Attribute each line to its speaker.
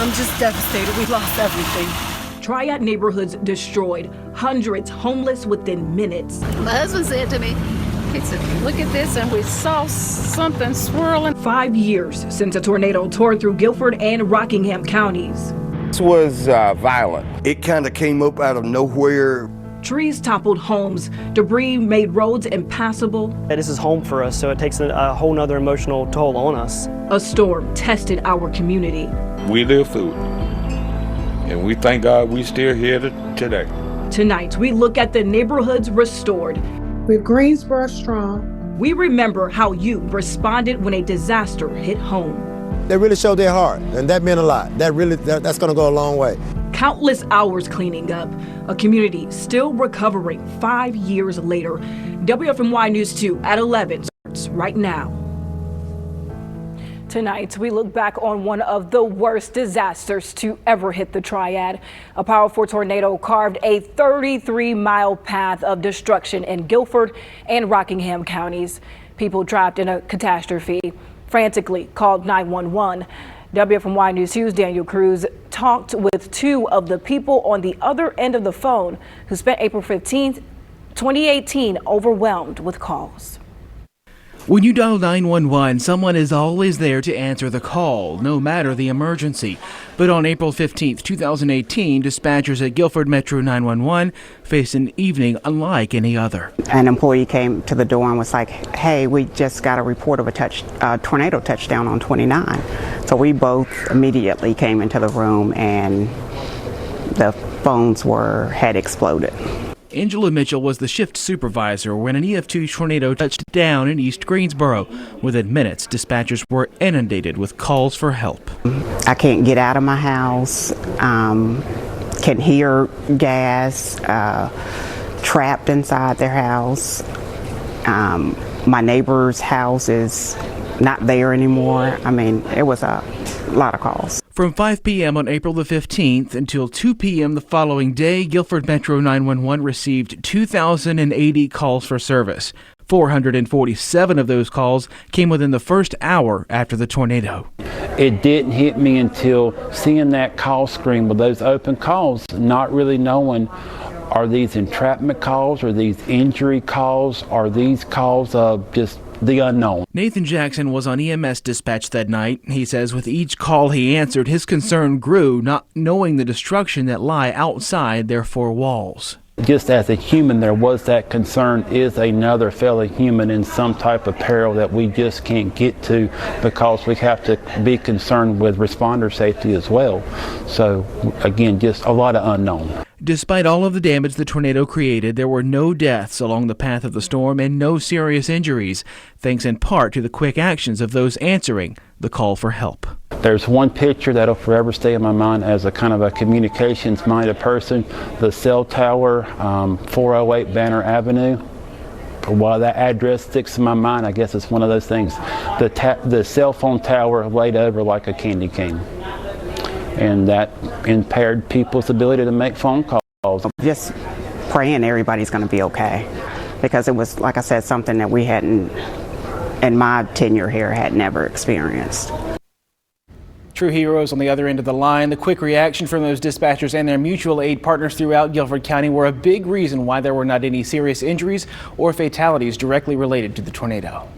Speaker 1: I'm just devastated. We lost everything.
Speaker 2: Triad neighborhoods destroyed, hundreds homeless within minutes.
Speaker 3: My husband said to me, he said, look at this, and we saw something swirling.
Speaker 2: 5 years since a tornado tore through Guilford and Rockingham counties.
Speaker 4: This was violent.
Speaker 5: It kind of came up out of nowhere.
Speaker 2: Trees toppled homes, debris made roads impassable.
Speaker 6: This is home for us, so it takes a whole nother emotional toll on us.
Speaker 2: A storm tested our community.
Speaker 7: We live through it, and we thank God we still here today.
Speaker 2: Tonight, we look at the neighborhoods restored.
Speaker 8: With Greensboro strong.
Speaker 2: We remember how you responded when a disaster hit home.
Speaker 9: They really showed their heart, and that meant a lot. That's going to go a long way.
Speaker 2: Countless hours cleaning up, a community still recovering 5 years later. WFMY News 2 at 11 starts right now. Tonight, we look back on one of the worst disasters to ever hit the Triad. A powerful tornado carved a 33-mile path of destruction in Guilford and Rockingham counties. People trapped in a catastrophe frantically called 911. WFMY News 2's Daniel Cruz talked with two of the people on the other end of the phone who spent April 15th, 2018 overwhelmed with calls.
Speaker 10: When you dial 911, someone is always there to answer the call, no matter the emergency. But on April 15, 2018, dispatchers at Guilford Metro 911 faced an evening unlike any other.
Speaker 11: An employee came to the door and was like, hey, we just got a report of a tornado touchdown on 29. So we both immediately came into the room and the phones had exploded.
Speaker 10: Angela Mitchell was the shift supervisor when an EF2 tornado touched down in East Greensboro. Within minutes, dispatchers were inundated with calls for help.
Speaker 11: I can't get out of my house, can hear gas, trapped inside their house. My neighbor's house is not there anymore. I mean, it was a lot of calls.
Speaker 10: From 5 p.m. on April the 15th until 2 p.m. the following day, Guilford Metro 911 received 2,080 calls for service. 447 of those calls came within the first hour after the tornado.
Speaker 12: It didn't hit me until seeing that call screen with those open calls, not really knowing, are these entrapment calls, are these injury calls, are these calls of just the unknown.
Speaker 10: Nathan Jackson was on EMS dispatch that night. He says with each call he answered, his concern grew, not knowing the destruction that lie outside their four walls.
Speaker 12: Just as a human, there was that concern, is another fellow human in some type of peril that we just can't get to, because we have to be concerned with responder safety as well. So again, just a lot of unknown.
Speaker 10: Despite all of the damage the tornado created, there were no deaths along the path of the storm and no serious injuries, thanks in part to the quick actions of those answering the call for help.
Speaker 12: There's one picture that'll forever stay in my mind as a kind of a communications-minded person. The cell tower, 408 Banner Avenue. While that address sticks in my mind, I guess it's one of those things. The cell phone tower laid over like a candy cane. And that impaired people's ability to make phone calls.
Speaker 11: Just praying everybody's going to be okay, because it was, like I said, something that we hadn't, in my tenure here, had never experienced.
Speaker 10: True heroes on the other end of the line. The quick reaction from those dispatchers and their mutual aid partners throughout Guilford County were a big reason why there were not any serious injuries or fatalities directly related to the tornado.